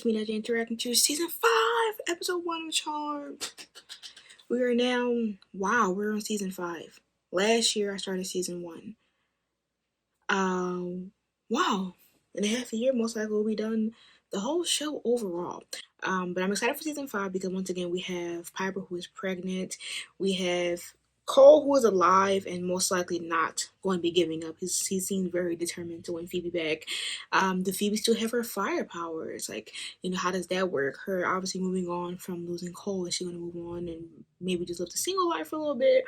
me that interacting to season 5, episode 1 of Charmed. We are now, wow, we're on season 5. Last year I started season 1. Wow, in a half a year, most likely we'll be done the whole show overall. But I'm excited for season 5 because once again we have Piper who is pregnant. We have Cole who is alive and most likely not going to be giving up. He seems very determined to win Phoebe back. Do Phoebe still have her fire powers? Like, how does that work? Her obviously moving on from losing Cole. Is she going to move on and maybe just live the single life for a little bit?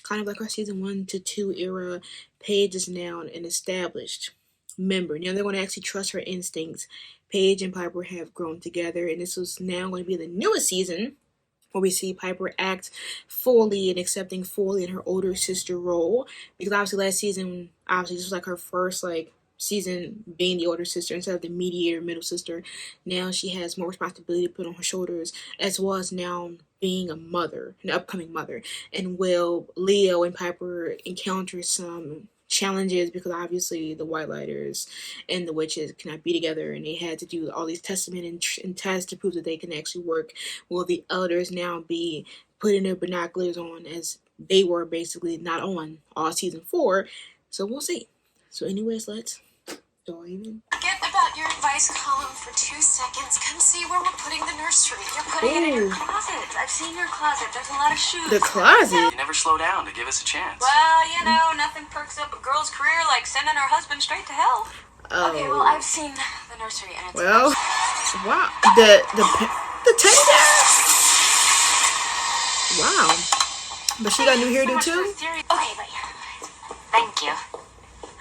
Kind of like our season 1 to 2 era. Paige is now an established member. Now they're going to actually trust her instincts. Paige and Piper have grown together, and this is now going to be the newest season where we see Piper act fully and accepting fully in her older sister role. Because obviously last season, this was like her first season being the older sister instead of the mediator middle sister. Now she has more responsibility put on her shoulders, as well as now being a mother, an upcoming mother. And will Leo and Piper encounter some challenges because obviously the White Lighters and the witches cannot be together, and they had to do all these testament and tests to prove that they can actually work. Will the elders now be putting their binoculars on as they were basically not on all season 4? So we'll see. So anyways, let's go even. Forget about your advice column for 2 seconds. Come see where we're putting the nursery. You're putting it in your closet. I've seen your closet. There's a lot of shoes. The closet? You never slow down to give us a chance. Well, nothing perks up a girl's career like sending her husband straight to hell. Oh. Okay, well, I've seen the nursery and it's... Well, wow. The teddy bear? Wow. But she got new hairdo too? Okay, but thank you.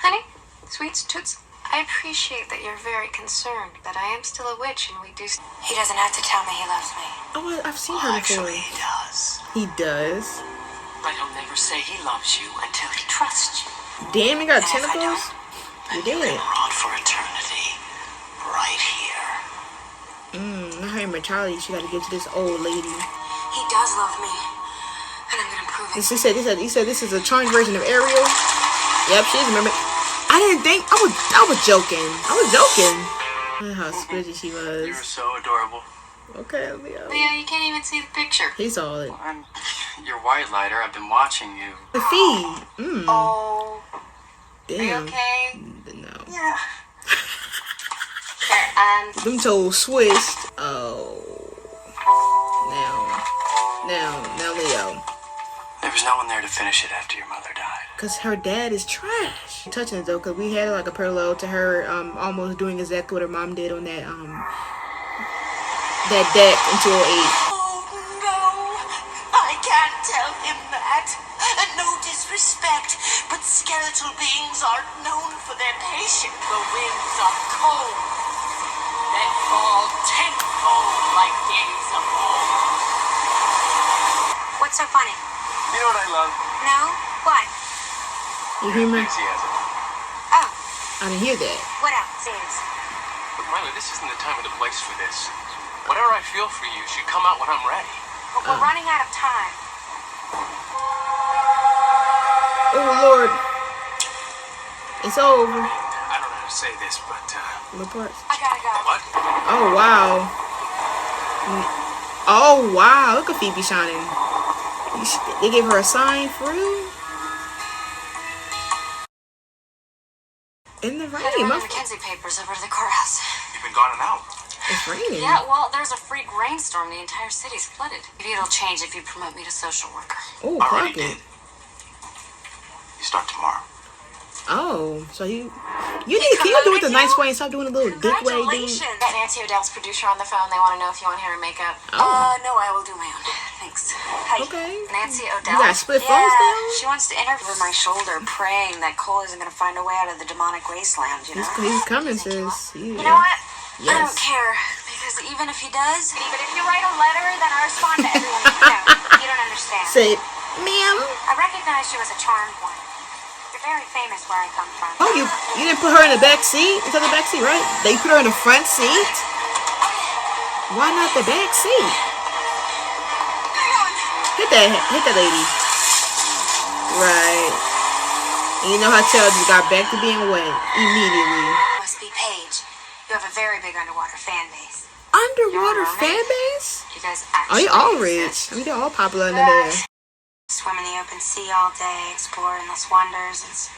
Honey, sweets, toots. I appreciate that you're very concerned, but I am still a witch and we do... He doesn't have to tell me he loves me. Oh, I've seen her before. Actually, he does. He does? But he'll never say he loves you until he trusts you. Damn, he got And tentacles? You did it. Rot for eternity. Right here. Not her immortality she got to give to this old lady. He does love me. And I'm gonna prove it. He said this is a charged version of Ariel. Yep, she is. Remember, I didn't think I was joking. How squishy she was. You're so adorable. Okay, Leo. Leo, you can't even see the picture. He saw it. Well, I'm your white lighter. I've been watching you. The feed. Oh. Damn. Are you okay? No. Yeah. There, Them toes swished. Oh. Now Leo. There was no one there to finish it after your mother died. Because her dad is trash. Touching it though, because we had like a parallel to her almost doing exactly what her mom did on that deck in 208. Oh no, I can't tell him that. No disrespect, but skeletal beings aren't known for their patience. The winds are cold, that fall tenfold like days of old. What's so funny? You know what I love? No? What? You hear me? Enthusiasm. Oh, I didn't hear that. what else is? But Miley, this isn't the time or the place for this. Whatever I feel for you should come out when I'm ready. But we're running out of time. Oh Lord. It's over. I don't know how to say this, but What parts? I gotta go. what? Oh wow. Oh wow. Look at Phoebe shining. They gave her a sign for real? In the I had to rain. run the Mackenzie papers over to the courthouse. You've been gone an hour. It's raining. Yeah, well, there's a freak rainstorm. The entire city's flooded. Maybe it'll change if you promote me to social worker. Oh, Already clock it. did. You start tomorrow. Oh, so you need to do it the nice way and stop doing the little dick way thing. Congratulations. Got Nancy O'Dell's producer on the phone. They want to know if you want hair and makeup. Oh. No, I will do my own. Thanks. Hi. Okay. Nancy O'Dell. You got split phones now? She wants to interview over my shoulder, praying that Cole isn't going to find a way out of the demonic wasteland, you know? He's coming, sis. You know what? Yes. I don't care, because even if he does, but if you write a letter, then I respond to everyone. You don't understand. Say, ma'am. I recognized you as a charmed one. You're very famous where I come from. Oh, you didn't put her in the back seat? It's in the back seat, right? They put her in the front seat? Why not the back seat? Hit that lady. Right. And you know how Tails just got back to being wet immediately. Must be Paige. You have a very big underwater fan base. underwater fan base? You guys Oh, actually they all exist. rich. I mean, they're all popular under there. Swim in the open sea all day, explore endless wonders. It's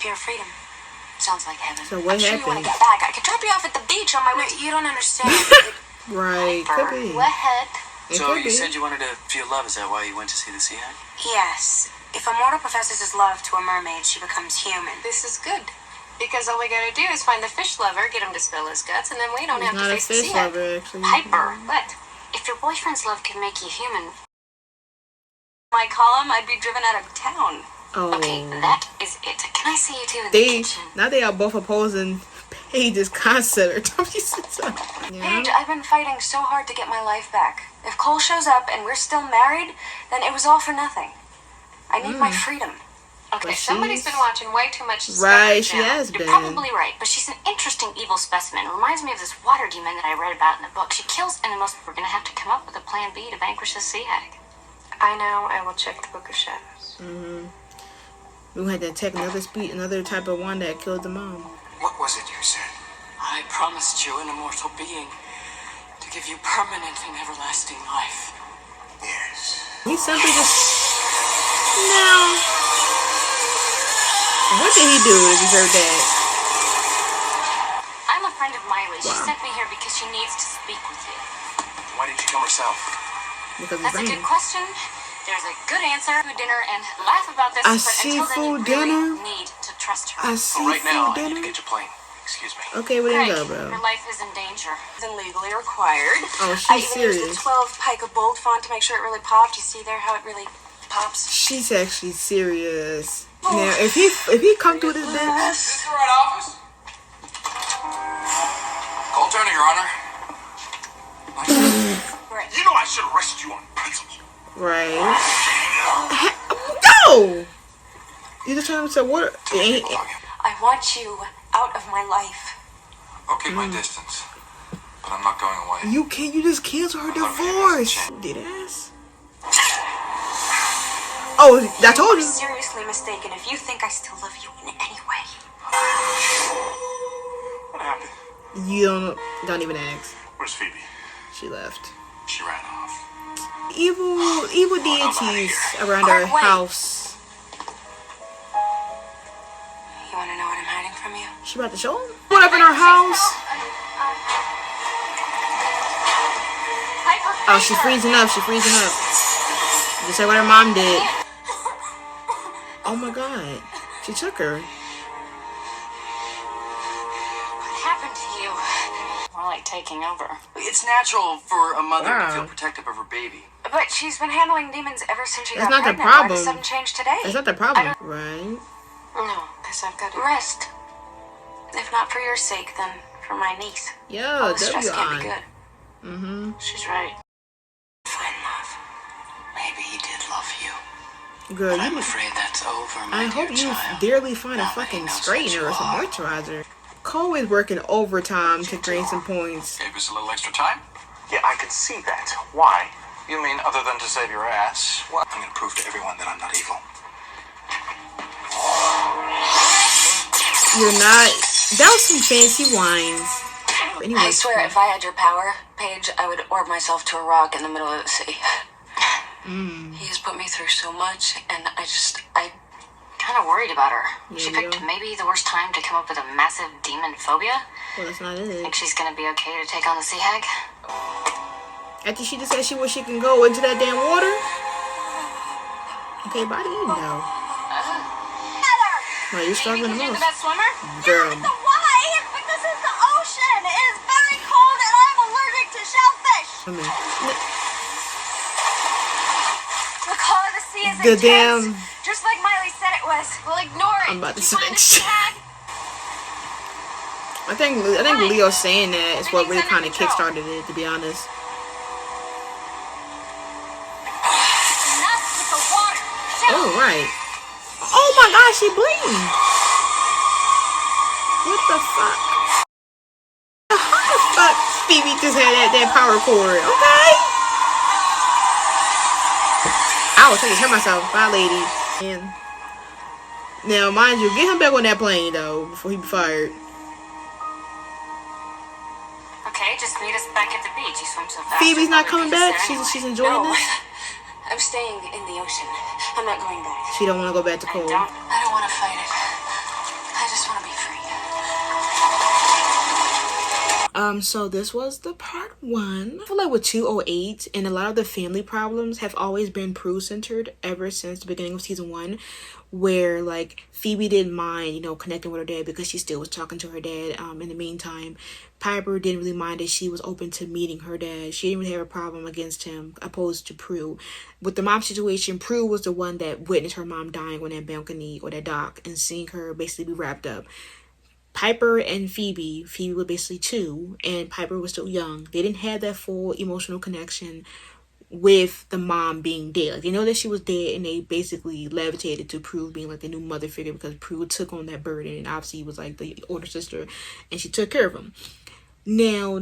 pure freedom. Sounds like heaven. So what I'm sure you want to happened? get back. I could drop you off at the beach on my way. You don't understand. Right, could be. What heck? It So could you be. said you wanted to feel love. Is that why you went to see the sea hag? Yes. If a mortal professes his love to a mermaid, she becomes human. This is good. Because all we gotta do is find the fish lover, get him to spill his guts, and then we don't He's have not to a face the fish sea hag. lover, actually. Piper. But if your boyfriend's love can make you human, my column, I'd be driven out of town. Oh. Okay, that is it. Can I see you two in the They kitchen? now they are both opposing Paige's concept. Paige, I've been fighting so hard to get my life back. If Cole shows up and we're still married, then it was all for nothing. I need my freedom. Okay, But somebody's been watching way too much Discovery Right, she Channel. has You're been. probably right, but she's an interesting evil specimen. Reminds me of this water demon that I read about in the book. She kills animals. We're gonna have to come up with a plan B to vanquish the sea hag. I know. I will check the Book of Shadows. We had to attack another type of one that killed the mom. What was it you said? I promised you an immortal being to give you permanent and everlasting life. Yes. He simply just no. What did he do to deserve that? I'm a friend of Miley. She sent me here because she needs to speak with you. Why didn't she come herself? Because it's That's a good raining. question. There's a good answer. Food dinner and laugh about this. A but until then, you seafood really dinner? need to trust her. I Oh, see right now, I food need to dinner. catch a plane. Excuse me. Okay, where did Great. you go, bro? Her life is in danger. Than legally required. Oh, I she's even used serious. the 12 pike of bold font to make sure it really popped. You see there how it really pops? She's actually serious. Now, if he come through this bitch, Is this the right office? Cole Turner, Your Honor. You know I should arrest you on principle. right? Go. You just trying to say what? I want you out of my life. I'll keep my distance, but I'm not going away. You can't. You just cancel her divorce. Did ass. Oh, I told You're you. seriously mistaken if you think I still love you in any way. What happened? You don't even ask. Where's Phoebe? She left. She ran off. Evil deities around our house. You want to know what I'm hiding from you? She about to show him. What up in our house? Oh, she's freezing up. She's freezing up. Just like what her mom did. Oh my god. She took her. What happened to you? More like taking over. It's natural for a mother Wow. to feel protective of her baby. But she's been handling demons ever since she That's got not the pregnant. Why the problem. sudden change today? That's not the problem. Right? No, because I've got to rest. If not for your sake, then for my niece. Yo, All the stress W can't be on. good. Mm-hmm. She's right. Find love. Maybe he did love you. Girl, I'm you. afraid that's over, my I hope dear you child. dearly find a Now that he fucking knows straightener or what some you are. moisturizer. Cole is working overtime to gain some points. Gave us a little extra time? Yeah, I could see that. Why? You mean other than to save your ass? Well, I'm gonna prove to everyone that I'm not evil. You're not. That was some fancy wines. Anyway, I swear, if I had your power, Paige, I would orb myself to a rock in the middle of the sea. He has put me through so much, and I kind of worried about her. She Yeah, picked yeah. maybe the worst time to come up with a massive demon phobia. well, that's not it. Think she's gonna be okay to take on the sea hag? After she just said she wish she can go into that damn water. Okay, body, you know. Well, you're struggling the Because you're the most. best swimmer? Girl. Why? Because it's the ocean. It is very cold and I'm allergic to shellfish. I mean, The color of the sea is the intense. damn. Just like Miley said it was. We'll ignore it. I'm about to Did you find the switch. sea hag? I think Leo saying that is what really kind of Everything's under kickstarted it, to be honest. Enough with the water. Oh, right. Oh my gosh, she bleeding. What the fuck? How the fuck Phoebe just had that power cord? Okay. Ow, I think I hurt myself. Bye, lady. And now, mind you, get him back on that plane, though, before he be fired. Okay, just Meet us back at the beach. You swim so fast. Phoebe's not Probably coming beat us back. there She's anyway. enjoying No, this. I'm staying in the ocean. I'm not going back. She don't want to go back to I Cole. I don't want to fight it. I just want to be free. So this was the part 1. I feel like with 208 and a lot of the family problems have always been Prue centered ever since the beginning of season 1, where like Phoebe didn't mind, you know, connecting with her dad because she still was talking to her dad. In the meantime, Piper didn't really mind that she was open to meeting her dad. She didn't really have a problem against him, opposed to Prue. With the mom situation, Prue was the one that witnessed her mom dying on that balcony or that dock and seeing her basically be wrapped up. Piper and Phoebe were basically 2, and Piper was still young. They didn't have that full emotional connection with the mom being dead. Like, they know that she was dead, and they basically levitated to Prue being like the new mother figure because Prue took on that burden, and obviously was like the older sister, and she took care of him. Now,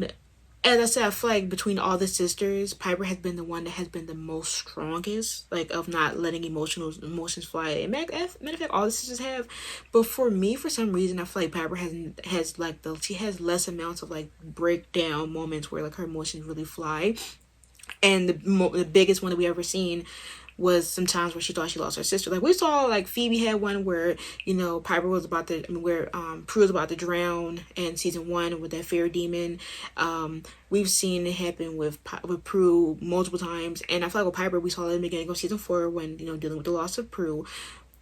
as I said, I feel like between all the sisters, Piper has been the one that has been the most strongest, like, of not letting emotions fly. And matter of fact, all the sisters have. But for me, for some reason, I feel like Piper has like she has less amounts of like breakdown moments where like her emotions really fly. And the biggest one that we ever seen was sometimes where she thought she lost her sister. Like, we saw, like, Phoebe had one where, you know, Piper was about to, where Prue was about to drown in season 1 with that fear demon. We've seen it happen with Prue multiple times, and I feel like with Piper, we saw it in the beginning of season 4 when, you know, dealing with the loss of Prue.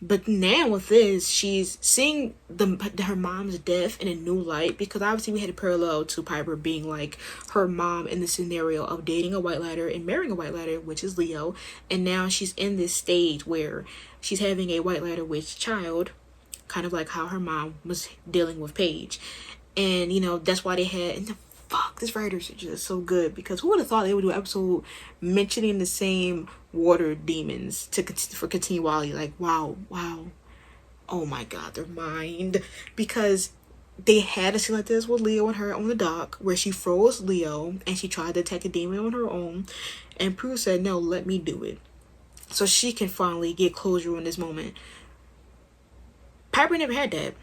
But now with this, she's seeing her mom's death in a new light, because obviously we had a parallel to Piper being like her mom in the scenario of dating a white lighter and marrying a white lighter, which is Leo. And now she's in this stage where she's having a white lighter witch child, kind of like how her mom was dealing with Paige. And, you know, that's why they had... And fuck, this writer's just so good, because who would have thought they would do an episode mentioning the same water demons for continuity? Like, wow, oh my god, their mind. Because they had a scene like this with Leo and her on the dock where she froze Leo and she tried to attack a demon on her own, and Prue said, no, let me do it, so she can finally get closure in this moment. Piper never had that.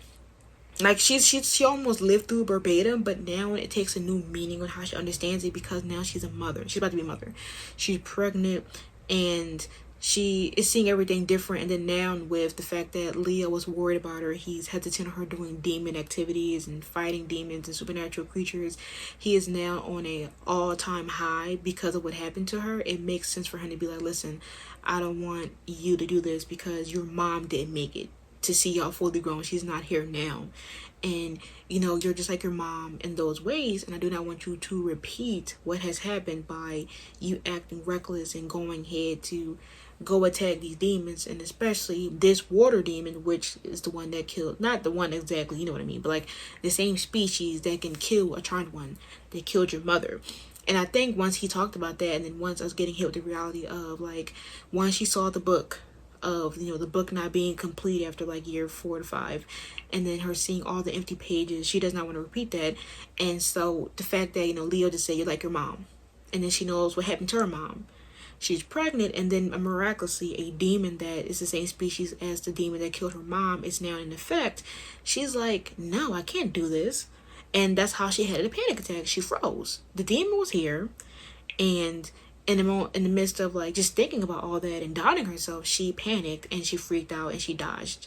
Like, she almost lived through verbatim, but now it takes a new meaning on how she understands it, because now she's a mother. She's about to be a mother. She's pregnant, and she is seeing everything different. And then now with the fact that Leo was worried about her, he's hesitant on her doing demon activities and fighting demons and supernatural creatures. He is now on a all-time high because of what happened to her. It makes sense for him to be like, listen, I don't want you to do this because your mom didn't make it to see y'all fully grown. She's not here now, and you know, you're just like your mom in those ways, and I do not want you to repeat what has happened by you acting reckless and going ahead to go attack these demons, and especially this water demon, which is the one that killed, not the one exactly, you know what I mean, but like the same species that can kill a charmed one that killed your mother. And I think once he talked about that, and then once us getting hit with the reality of, like, once she saw the book of, you know, the book not being complete after like year 4 to 5, and then her seeing all the empty pages, she does not want to repeat that. And so the fact that, you know, Leo just said, you're like your mom, and then she knows what happened to her mom. She's pregnant, and then miraculously a demon that is the same species as the demon that killed her mom is now in effect. She's like, no, I can't do this. And that's how she had a panic attack. She froze. The demon was here, and in the midst of like just thinking about all that and doubting herself, she panicked and she freaked out and she dodged.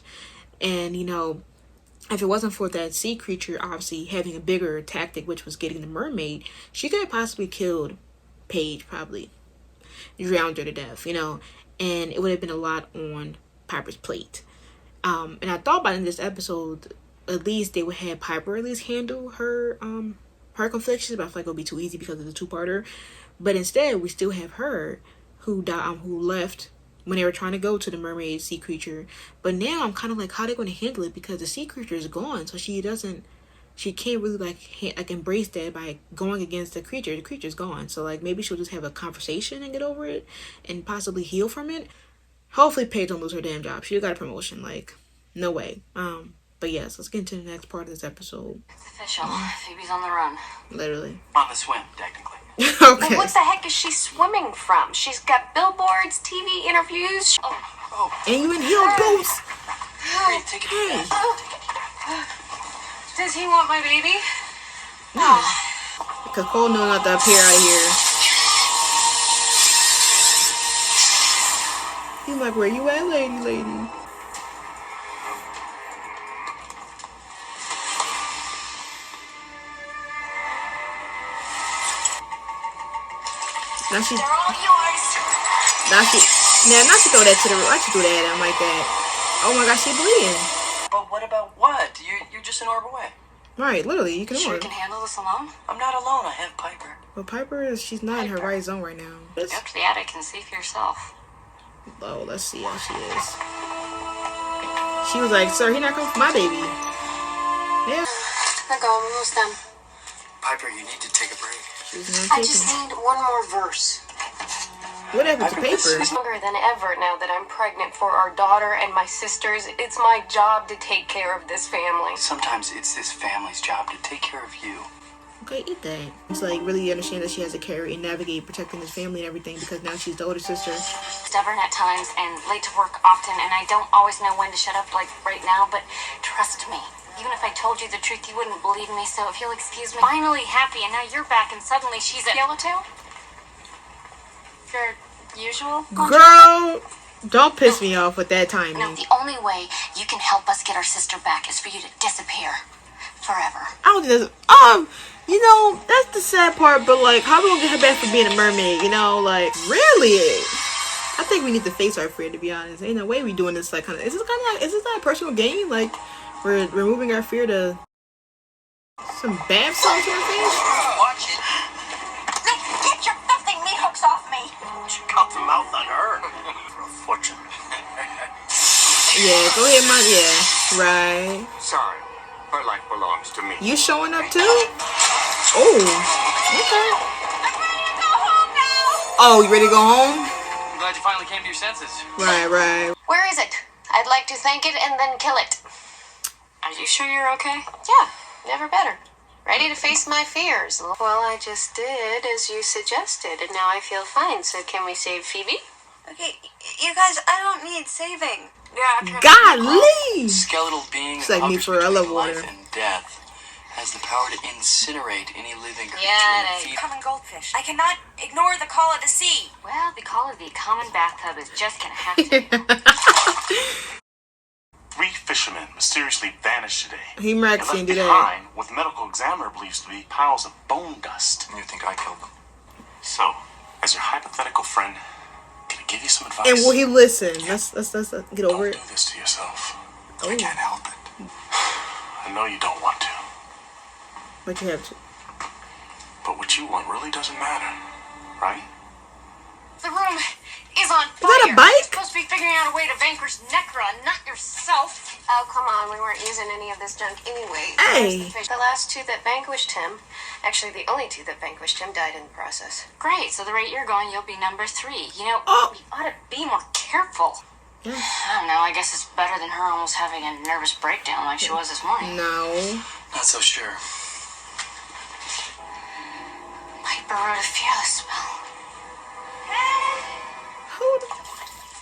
And, you know, if it wasn't for that sea creature obviously having a bigger tactic, which was getting the mermaid, she could have possibly killed Paige, probably drowned her to death, you know, and it would have been a lot on Piper's plate. And I thought by the end of this episode, at least they would have Piper at least handle her conflictions, but I feel like it'll be too easy because of the 2-parter. But instead, we still have her who left when they were trying to go to the mermaid sea creature. But now I'm kind of like, how are they going to handle it? Because the sea creature is gone, so she can't really like embrace that by going against the creature. The creature's gone, so like maybe she'll just have a conversation and get over it and possibly heal from it. Hopefully Paige don't lose her damn job. She got a promotion, like, no way. But yes, let's get into the next part of this episode. It's official. Phoebe's on the run. Literally. On the swim, technically. Okay. What the heck is she swimming from? She's got billboards, TV interviews. And you in heel boots. Hurry, take it. Hey. Does he want my baby? No. Because Cole know not to appear out here. He's like, where you at, lady? Now she, They're all yours. now she throw that to the room. Why'd you do that at him like that? Oh my gosh, she bleeding. But what about what? You're just an orb away. Right, literally, you can Sure order. you can handle this alone? I'm not alone. I have Piper. But Piper she's not in her right zone right now. Go up to the attic and see for yourself. Oh, let's see how she is. She was like, sir, he not coming for my baby. Yeah. Let go, I'm almost done. Piper, you need to take a break. She's not I taking. just need one more verse. What happened to paper? Longer than ever now that I'm pregnant for our daughter and my sisters. It's my job to take care of this family. Sometimes it's this family's job to take care of you. Okay, eat that. It's like really understand that she has to carry and navigate protecting this family and everything because now she's the older sister. Stubborn at times and late to work often, and I don't always know when to shut up like right now, but trust me. Even if I told you the truth, you wouldn't believe me, so if you'll excuse me. Finally happy, and now you're back, and suddenly she's a yellowtail? Your usual? Girl, don't piss me off with that timing. No, the only way you can help us get our sister back is for you to disappear. Forever. I don't think that's you know, that's the sad part, but like how we gonna get her back for being a mermaid, you know, like really? I think we need to face our fear, to be honest. Ain't no way we doing this like kinda is this not a personal game? Like we're removing our fear to some bath salts in our face? Watch it. No, get your filthy meat hooks off me. She cut the mouth on her for a fortune. Yeah, go ahead, man. Yeah, right. Sorry, her life belongs to me. You showing up too? Oh, okay. I'm ready to go home now. Oh, you ready to go home? I'm glad you finally came to your senses. Right. Where is it? I'd like to thank it and then kill it. Are you sure you're okay? Yeah, never better. Ready to face my fears. Well, I just did as you suggested, and now I feel fine. So can we save Phoebe? Okay, you guys, I don't need saving. Yeah, Golly! Skeletal being It's that like me hovers for I love between life water. and death has the power to incinerate any living creature Yeah, and it feed. Common goldfish. I cannot ignore the call of the sea. Well, the call of the common bathtub is just gonna have to. 3 fishermen mysteriously vanished today. He And Max left didn't do that. behind what the medical examiner believes to be piles of bone dust. You think I killed them? So, as your hypothetical friend, can I give you some advice? And will he listen? Let's get over Don't it. do this to yourself. Oh. I can't help it. I know you don't want to, But you have to. but what you want really doesn't matter, right? The room is on fire. that a bike? You're supposed to be figuring out a way to vanquish Necra, not yourself. Oh, come on. We weren't using any of this junk anyway. Hey. The last 2 that vanquished him, actually the only 2 that vanquished him, died in the process. Great, so the rate you're going, you'll be number 3. You know, Oh. we ought to be more careful. Yeah. I don't know, I guess it's better than her almost having a nervous breakdown like she was this morning. No. Not so sure. Piper wrote a fearless spell. Who?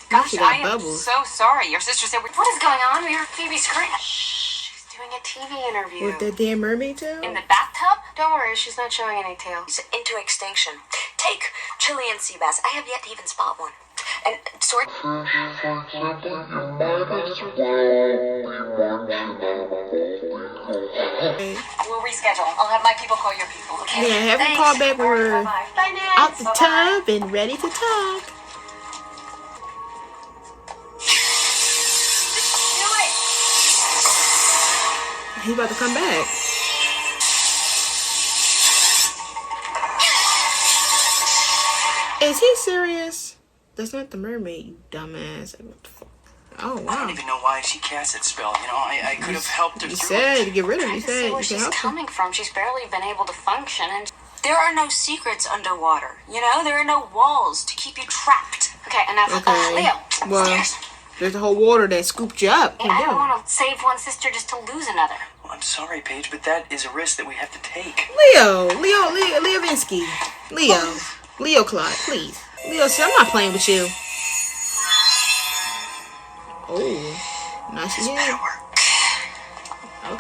Gosh, She got I am bubbles. so sorry. Your sister said, what is going on? We heard Phoebe scream. She's doing a TV interview. With that damn mermaid tail? In the bathtub? Don't worry, she's not showing any tail. It's into extinction. Take Chilean sea bass. I have yet to even spot one. And sword. For example, you might as well be watching Okay. We'll reschedule. I'll have my people call your people, okay? Yeah, have him call back when we're Bye, Ned. out the tub and ready to talk. He about to come back. Is he serious? That's not the mermaid, you dumbass. What the fuck? Oh, I wow. don't even know why she cast that spell. You know, I could have helped her You through said it. to get rid of him. I You can see said where you can she's help her. coming from. She's barely been able to function, and There are no secrets underwater. You know, there are no walls to keep you trapped. okay, enough. Okay. Leo, Well, upstairs. there's the whole water that scooped you up. I don't want to save one sister just to lose another. Well, I'm sorry, Paige, but that is a risk that we have to take. Leo Vinsky. Leo Clyde, please. Leo said, I'm not playing with you. Oh, now she is. Better work.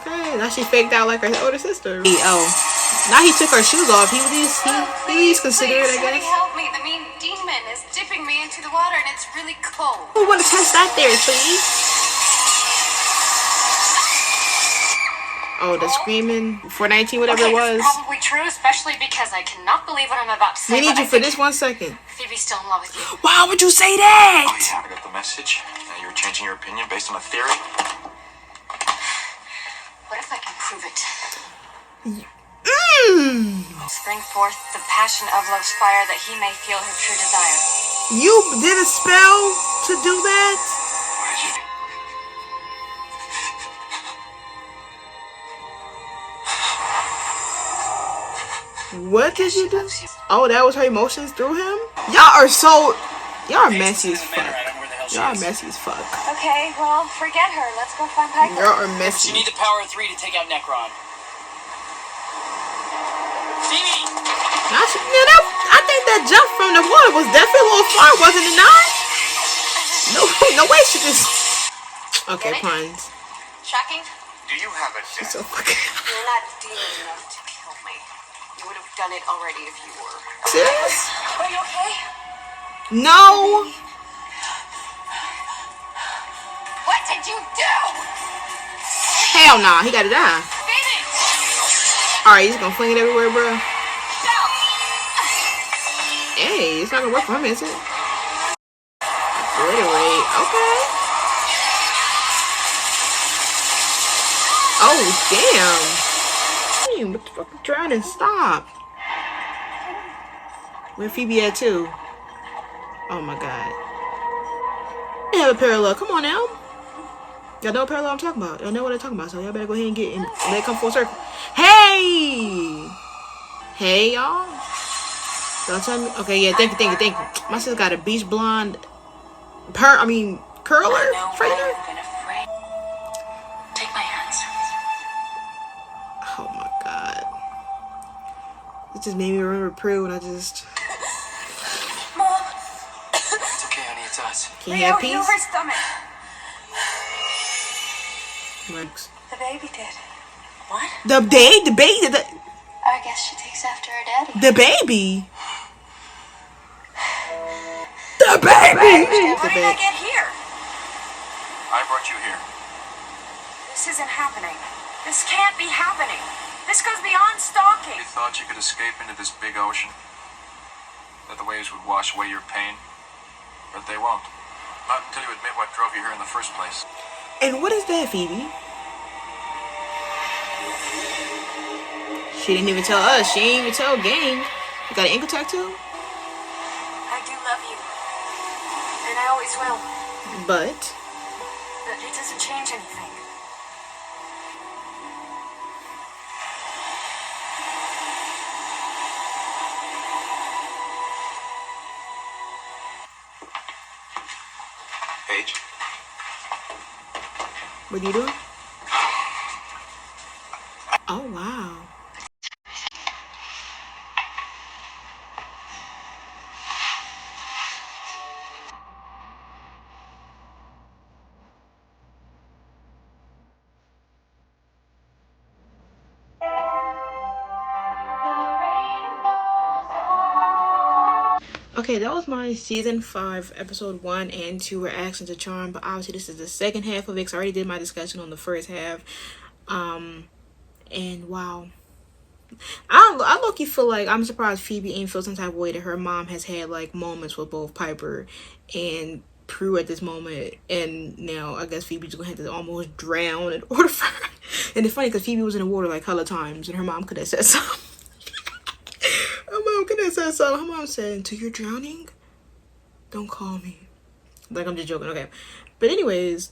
Okay, now she faked out like her older sister. Oh, Now he took her shoes off. He at least considerate, I Somebody guess. help me. The mean demon is dipping me into the water and it's really cold. Who want to test that there, please? Oh, the screaming 419, whatever it was. That's probably true, especially because I cannot believe what I'm about to say. We need you for this 1 second. Phoebe's still in love with you. Why would you say that? Oh, yeah, I got the message. Now you're changing your opinion based on a theory? What if I can prove it? Mm. Bring forth the passion of love's fire that he may feel her true desire. You did a spell to do that? What did you do? What did you do? Oh, that was her emotions through him? Y'all are messy as fuck. Y'all are messy as fuck. Okay, well, forget her. Let's go find Piper. Y'all are You messy. need the power of 3 to take out Necron. Phoebe! I think that jump from the water was definitely a little far, wasn't it not? No way she just... Okay, puns. Shocking? Do you have a She's so fucking... You're not demon enough to kill me. You would have done it already if you were. Serious? Are you okay? No! What did you do? Hell nah, he gotta die. Phoebe! Alright, he's gonna fling it everywhere, bro. No! Hey, it's not gonna work for him, is it? Obliterate. Okay. Oh, damn. Damn, what the fuck? Drowning, stop. Where Phoebe at, too? Oh, my God. They have a parallel. Come on, now. Y'all know what parallel I'm talking about. Y'all know what I'm talking about, so y'all better go ahead and get in. Let it come full circle. Hey! Hey, y'all. Y'all tell me? Okay, yeah, thank you. My sister got a beach blonde curler? Fraider? Take my hands. Oh my god. It just made me remember Prue and I just... Mom! It's okay, honey, it's us. Can you have Heal peace? her stomach. Rex. The baby did. What? The baby? I guess she takes after her daddy. The baby? The baby! How did I get here? I brought you here. This isn't happening. This can't be happening. This goes beyond stalking. You thought you could escape into this big ocean? That the waves would wash away your pain? But they won't. Not until you admit what drove you here in the first place. And what is that, Phoebe? She didn't even tell us. She ain't even tell Gang. You got an ankle tattoo? I do love you. And I always will. But But it doesn't change anything. Paige? what are you doing? Oh, wow. Okay, that was my season 5, episode 1 and 2 reaction to Charm, but obviously this is the second half of it, 'cause I already did my discussion on the first half. And wow. I low-key feel like I'm surprised Phoebe ain't feel some type of way that her mom has had like moments with both Piper and Prue at this moment, and now I guess Phoebe's gonna have to almost drown in order for her. And it's funny because Phoebe was in the water like hella times and her mom could have said something. Her mom could have said something. Her mom said, "Until you're drowning, don't call me." Like, I'm just joking, okay. But anyways,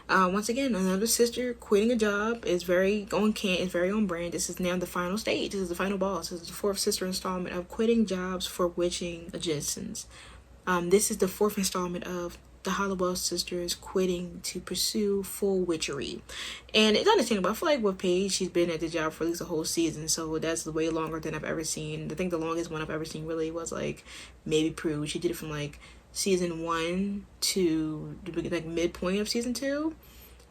once again, another sister quitting a job is very on brand. This is now the final stage. This is the final boss. This is the 4th sister installment of quitting jobs for witching adjacents. This is the 4th installment of the Hollowell sisters quitting to pursue full witchery. And it's understandable. I feel like with Paige, she's been at the job for at least a whole season, so that's way longer than I've ever seen. I think the longest one I've ever seen really was like maybe Prue. She did it from like season 1 to like midpoint of season 2,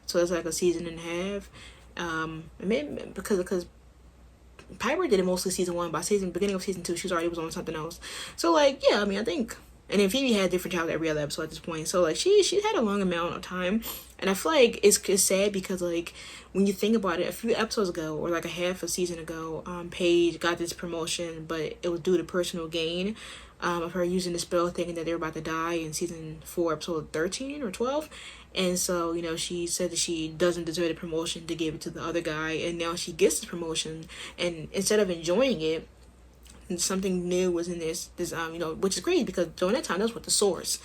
so that's like a season and a half. And maybe because Piper did it mostly season 1. By beginning of season 2, she was on something else. So like, yeah, I mean, I think, and then Phoebe had different jobs every other episode at this point. So like, she had a long amount of time, and I feel like it's sad because like when you think about it, a few episodes ago or like a half a season ago, Paige got this promotion, but it was due to personal gain. Of her using the spell thinking that they were about to die in season 4, episode 13 or 12. And so, she said that she doesn't deserve the promotion to give it to the other guy. And now she gets the promotion. And instead of enjoying it, something new was in this which is great because during that time, that was with the source.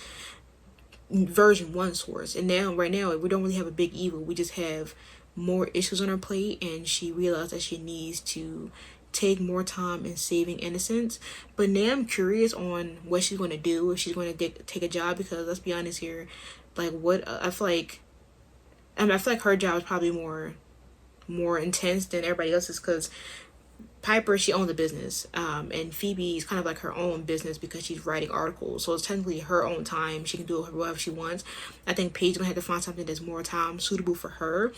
Version 1 source. And now, right now, we don't really have a big evil. We just have more issues on her plate. And she realized that she needs to take more time in saving innocence. But now I'm curious on what she's going to do, if she's going to take a job, because let's be honest here, like what I feel like her job is probably more intense than everybody else's, because Piper, she owns a business, and Phoebe is kind of like her own business because she's writing articles, so it's technically her own time. She can do whatever she wants. I think Paige is gonna have to find something that's more time suitable for her.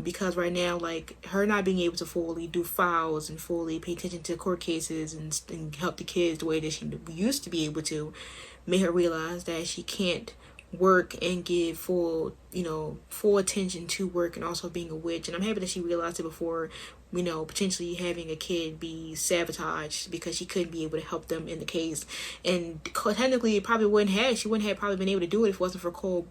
Because right now, like, her not being able to fully do files and fully pay attention to court cases and help the kids the way that she used to be able to, made her realize that she can't work and give full attention to work and also being a witch. And I'm happy that she realized it before, potentially having a kid be sabotaged because she couldn't be able to help them in the case. And technically, she wouldn't have probably been able to do it if it wasn't for Cole,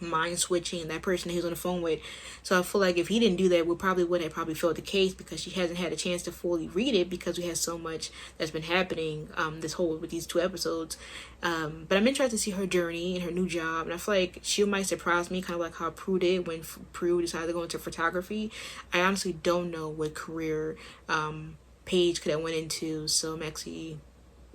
mind switching that person he was on the phone with. So I feel like if he didn't do that, we probably would have probably filled the case, because she hasn't had a chance to fully read it because we have so much that's been happening with these 2 episodes. But I'm interested to see her journey and her new job, and I feel like she might surprise me, kind of like how Prue did when Prue decided to go into photography. I honestly don't know what career Paige could have went into, so I'm actually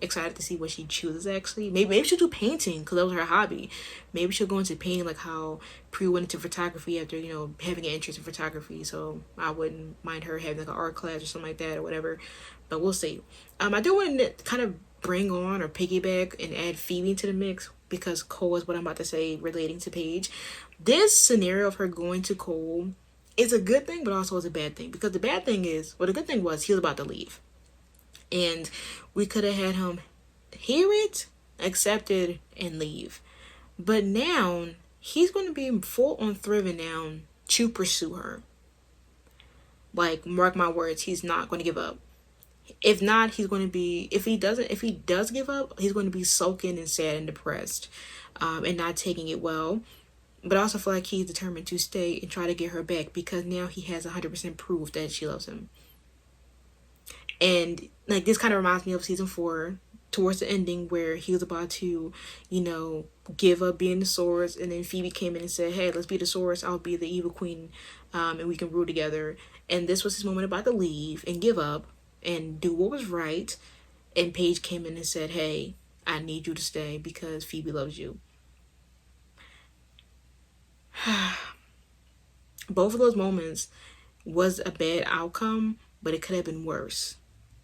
excited to see what she chooses. Actually, maybe she'll do painting because that was her hobby. Maybe she'll go into painting like how Prue went into photography after having an interest in photography. So I wouldn't mind her having like an art class or something like that or whatever, but we'll see. I do want to kind of bring on or piggyback and add Phoebe to the mix, because Cole is what I'm about to say relating to Paige. This scenario of her going to Cole is a good thing, but also is a bad thing, because the bad thing is, the good thing was he was about to leave. And we could have had him hear it, accept it, and leave. But now, he's going to be full on thriven now to pursue her. Like, mark my words, he's not going to give up. If not, he's going to be, if he does give up, he's going to be sulking and sad and depressed, and not taking it well. But I also feel like he's determined to stay and try to get her back, because now he has 100% proof that she loves him. And like, this kind of reminds me of season 4, towards the ending, where he was about to, give up being the source, and then Phoebe came in and said, "Hey, let's be the source. I'll be the evil queen, and we can rule together." And this was his moment about to leave and give up and do what was right. And Paige came in and said, "Hey, I need you to stay because Phoebe loves you." Both of those moments was a bad outcome, but it could have been worse,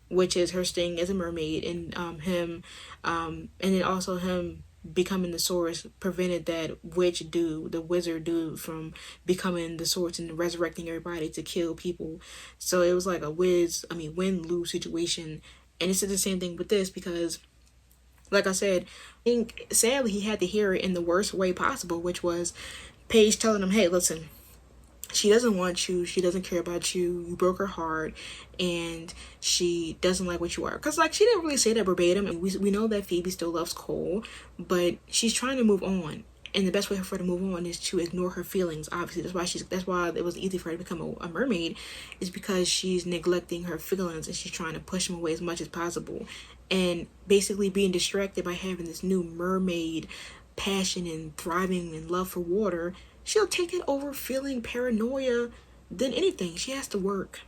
which is her staying as a mermaid, and him, and then also him becoming the source prevented that the wizard dude, from becoming the source and resurrecting everybody to kill people. So it was like a win-lose situation. And it's the same thing with this, because like I said, I think sadly he had to hear it in the worst way possible, which was Paige telling him, "Hey, listen, she doesn't want you. She doesn't care about you. You broke her heart, and she doesn't like what you are." Because, like, she didn't really say that verbatim. And we know that Phoebe still loves Cole, but she's trying to move on. And the best way for her to move on is to ignore her feelings. Obviously, that's why it was easy for her to become a mermaid, is because she's neglecting her feelings and she's trying to push them away as much as possible. And basically being distracted by having this new mermaid passion and thriving and love for water, she'll take it over feeling paranoia than anything. She has to work.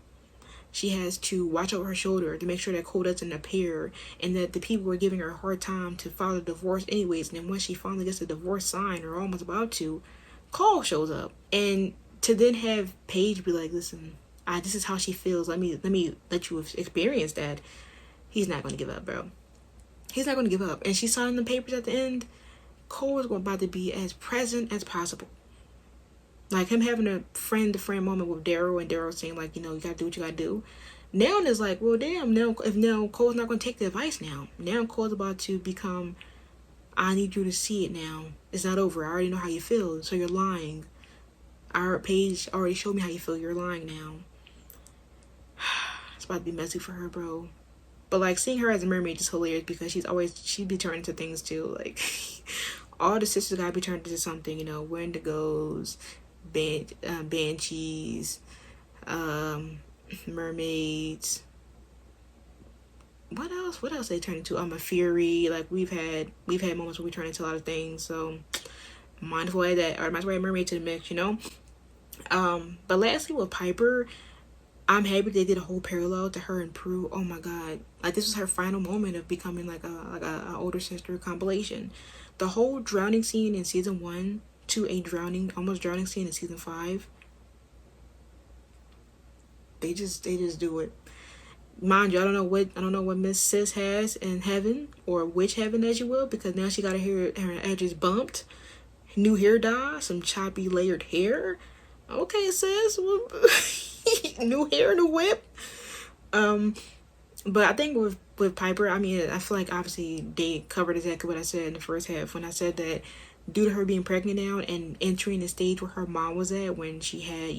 She has to watch over her shoulder to make sure that Cole doesn't appear, and that the people were giving her a hard time to file a divorce anyways. And then once she finally gets the divorce signed, or almost about to, Cole shows up. And to then have Paige be like, "Listen, this is how she feels. Let me let you experience that." He's not going to give up, bro. He's not going to give up. And she signed the papers at the end. Cole is about to be as present as possible. Like him having a friend-to-friend moment with Daryl, and Daryl saying like, you gotta do what you gotta do. Now it's like, well, damn, now if now Cole's not gonna take the advice now Cole's about to become, I need you to see it now. It's not over. I already know how you feel, so you're lying. Paige already showed me how you feel. You're lying now. It's about to be messy for her, bro. But like seeing her as a mermaid is hilarious because she'd be turned into things too. Like all the sisters gotta be turned into something. Wendigos, banshees, mermaids. What else? What else they turn into? A fury. Like we've had moments where we turn into a lot of things. So mindful of that, or might as well add mermaid to the mix. But lastly with Piper, I'm happy they did a whole parallel to her and Prue. Oh my god, like this was her final moment of becoming like a older sister compilation. The whole drowning scene in season 1 to a almost drowning scene in season 5. They just do it. Mind you, I don't know what Miss Sis has in heaven, or which heaven as you will, because now she got her edges bumped, new hair dye, some choppy layered hair. Okay, sis. New hair, new whip. But I think with Piper, I mean, I feel like obviously they covered exactly what I said in the first half when I said that due to her being pregnant now and entering the stage where her mom was at when she had,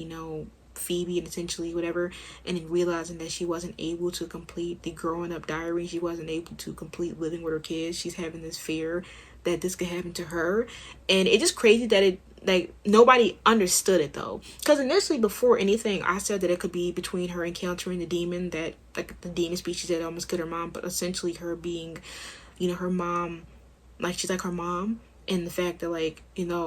Phoebe and essentially whatever, and then realizing that she wasn't able to complete the growing up diary, she wasn't able to complete living with her kids, she's having this fear that this could happen to her. And it's just crazy that it, like, nobody understood it though, because initially before anything I said that it could be between her encountering the demon, that like the demon species that almost killed her mom, but essentially her being, her mom, like she's like her mom, and the fact that like,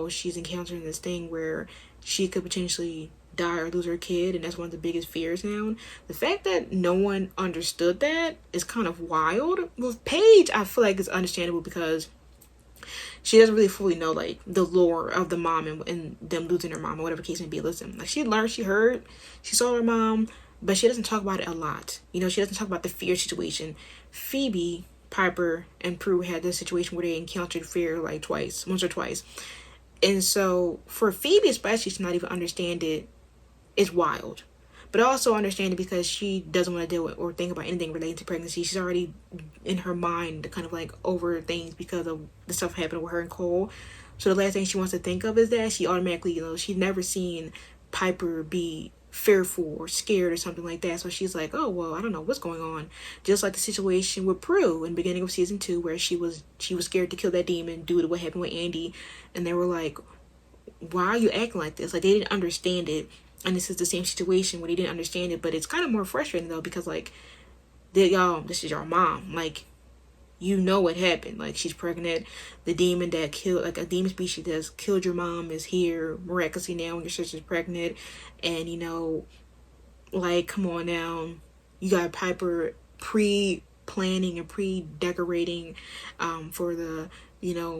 she's encountering this thing where she could potentially die or lose her kid, and that's one of the biggest fears now. The fact that no one understood that is kind of wild. With Paige, I feel like it's understandable because she doesn't really fully know like the lore of the mom and them losing her mom or whatever case may be. Listen, like she learned, she heard, she saw her mom, but she doesn't talk about it a lot. She doesn't talk about the fear situation. Phoebe, Piper, and Prue had this situation where they encountered fear like once or twice. And so for Phoebe especially to not even understand it is wild. But I also understand it because she doesn't want to deal with or think about anything relating to pregnancy. She's already in her mind kind of like over things because of the stuff happening with her and Cole. So the last thing she wants to think of is that she automatically, she's never seen Piper be fearful or scared or something like that. So she's like, oh, well, I don't know what's going on. Just like the situation with Prue in the beginning of season 2 where she was scared to kill that demon due to what happened with Andy. And they were like, why are you acting like this? Like they didn't understand it. And this is the same situation where they didn't understand it, but it's kind of more frustrating though because like, this is your mom. Like, what happened. Like she's pregnant. The demon that killed, like a demon species that's killed your mom is here miraculously now, and your sister's pregnant. And like come on now, you got Piper pre-planning and pre-decorating, for the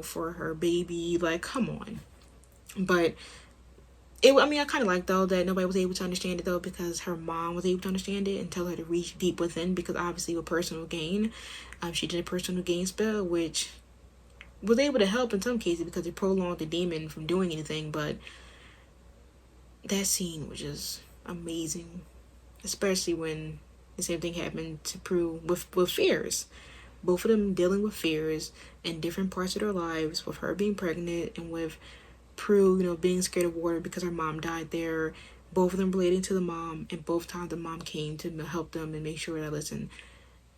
for her baby. Like come on, but. I kind of like though that nobody was able to understand it though because her mom was able to understand it and tell her to reach deep within because obviously with personal gain, she did a personal gain spell which was able to help in some cases because it prolonged the demon from doing anything. But that scene was just amazing, especially when the same thing happened to Prue with fears. Both of them dealing with fears in different parts of their lives, with her being pregnant and with Prue, being scared of water because her mom died there. Both of them relating to the mom, and both times the mom came to help them and make sure that, listen,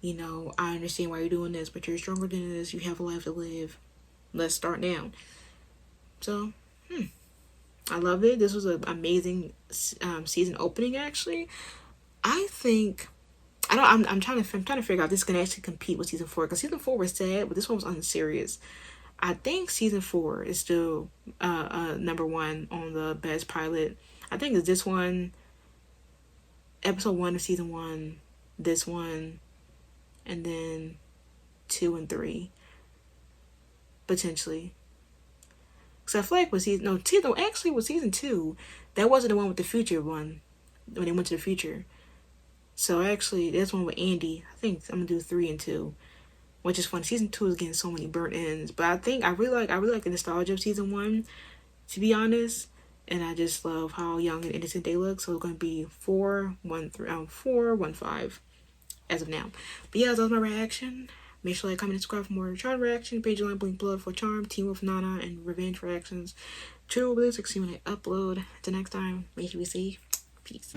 I understand why you're doing this, but you're stronger than this. You have a life to live. Let's start now. So, I loved it. This was an amazing season opening. Actually, I think I'm trying to figure out if this is gonna actually compete with season 4 because season 4 was sad, but this one was unserious. I think season 4 is still number 1 on the best pilot. I think it's this one, episode 1 of season 1, this one, and then 2 and 3 potentially. Because I feel like with season 2, that wasn't the one with the future one when they went to the future. So actually, there's one with Andy. I think I'm gonna do 3 and 2. Which is fun. Season 2 is getting so many burnt ends. But I really like the nostalgia of season 1, to be honest. and I just love how young and innocent they look. So it's going to be 4-1-5 as of now. But yeah, that was my reaction. Make sure to like, comment, and subscribe for more Charm reaction. Paige Line Blink Blood for Charm, Team with Nana, and Revenge reactions. True Blizzard, see when I upload. Until next time, make sure we see. Peace.